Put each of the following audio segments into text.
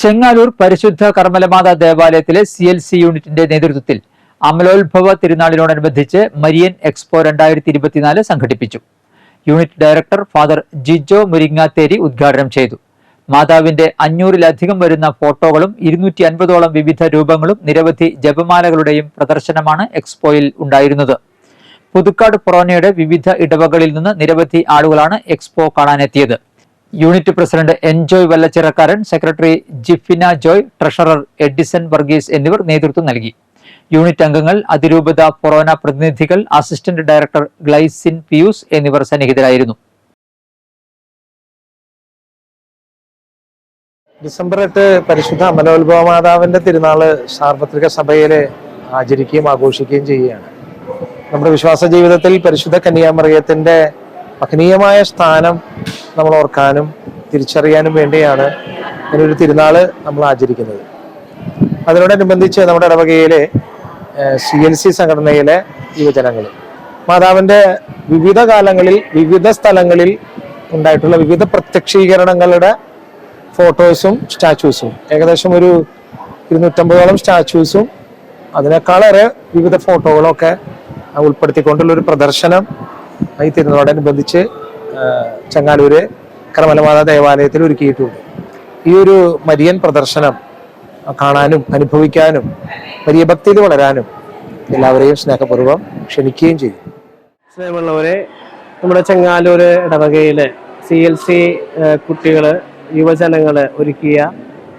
ചെങ്ങാലൂർ പരിശുദ്ധ കർമ്മലമാതാ ദേവാലയത്തിലെ CLC യൂണിറ്റിന്റെ നേതൃത്വത്തിൽ അമലോത്ഭവ തിരുനാളിനോടനുബന്ധിച്ച് മരിയൻ എക്സ്പോ 2024 സംഘടിപ്പിച്ചു. Unit director father Jijo Muringatheri ഉദ്ഘാടനം ചെയ്തു. മാതാവിന്റെ 500-ലധികം വരുന്ന ഫോട്ടോകളും 250ഓളം വിവിധ രൂപങ്ങളും നിരവധി ജപമാലകളുടെയും പ്രദർശനമാണ് എക്സ്പോയിൽ ഉണ്ടായിരുന്നത്. പുതുക്കാട് ഫൊറോനയുടെ വിവിധ ഇടവകളിൽ നിന്ന് നിരവധി ആളുകളാണ് എക്സ്പോ കാണാനെത്തിയത്. യൂണിറ്റ് പ്രസിഡന്റ് എൻജോയ് വല്ലച്ചിറക്കാരൻ, സെക്രട്ടറി ജിഫിന ജോയ്, ട്രഷറർ എഡിസൺ വർഗീസ് എന്നിവർ നേതൃത്വം നൽകി. യൂണിറ്റ് അംഗങ്ങൾ, അതിരൂപത ഫൊറോന പ്രതിനിധികൾ, അസിസ്റ്റന്റ് ഡയറക്ടർ ഗ്ലൈസിൻ പിയൂസ് എന്നിവർ സന്നിഹിതരായിരുന്നു. ഡിസംബർ 8 പരിശുദ്ധ അമലോത്ഭവ മാതാവിന്റെ തിരുനാള് സാർവത്രിക സഭയില് ആചരിക്കുകയും ആഘോഷിക്കുകയും ചെയ്യുകയാണ്. നമ്മുടെ വിശ്വാസ ജീവിതത്തിൽ പരിശുദ്ധ കന്യാമറിയത്തിന്റെ മഹനീയമായ സ്ഥാനം നമ്മൾ ഓർക്കാനും തിരിച്ചറിയാനും വേണ്ടിയാണ് ഇങ്ങനൊരു തിരുനാള് നമ്മൾ ആചരിക്കുന്നത്. അതിനോടനുബന്ധിച്ച് നമ്മുടെ ഇടവകയിലെ CLC സംഘടനയിലെ യുവജനങ്ങൾ മാതാവിന്റെ വിവിധ കാലങ്ങളിൽ വിവിധ സ്ഥലങ്ങളിൽ ഉണ്ടായിട്ടുള്ള വിവിധ പ്രത്യക്ഷീകരണങ്ങളുടെ ഫോട്ടോസും സ്റ്റാച്യൂസും, ഏകദേശം ഒരു 250ഓളം സ്റ്റാച്യൂസും അതിനേക്കാളേറെ വിവിധ ഫോട്ടോകളും ഒക്കെ ഉൾപ്പെടുത്തിക്കൊണ്ടുള്ളൊരു പ്രദർശനം ഈ തിരുനാളോടനുബന്ധിച്ച് ചെങ്ങാലൂര് കർമ്മലമാതാ ദേവാലയത്തിൽ ഒരുക്കിയിട്ടുണ്ട്. ഈ ഒരു മരിയൻ പ്രദർശനം കാണാനും അനുഭവിക്കാനും വലിയ ഭക്തിയിൽ വളരാനും എല്ലാവരെയും സ്നേഹപൂർവ്വം ക്ഷണിക്കുകയും ചെയ്യും. സ്നേഹമുള്ളവരെ, നമ്മുടെ ചെങ്ങാലൂര് ഇടവകയിലെ CLC കുട്ടികള് യുവജനങ്ങള് ഒരുക്കിയ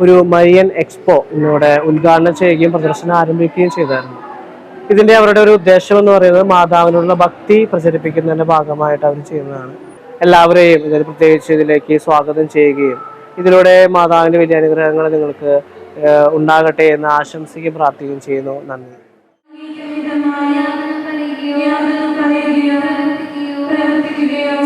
ഒരു മരിയൻ എക്സ്പോ ഇന്നിവിടെ ഉദ്ഘാടനം ചെയ്യുകയും പ്രദർശനം ആരംഭിക്കുകയും ചെയ്തായിരുന്നു. ഇതിന്റെ അവരുടെ ഒരു ഉദ്ദേശം എന്ന് പറയുന്നത് മാതാവിനുള്ള ഭക്തി പ്രചരിപ്പിക്കുന്നതിന്റെ ഭാഗമായിട്ട് അവർ ചെയ്യുന്നതാണ്. എല്ലാവരെയും ഇതിൽ പ്രത്യേകിച്ച് ഇതിലേക്ക് സ്വാഗതം ചെയ്യുകയും ഇതിലൂടെ മാതാവിന്റെ വലിയ അനുഗ്രഹങ്ങൾ നിങ്ങൾക്ക് ഉണ്ടാകട്ടെ എന്ന് ആശംസിക്കുകയും പ്രാർത്ഥിക്കുകയും ചെയ്യുന്നു. നന്ദി. പ്രവർത്തിക്കുകയോ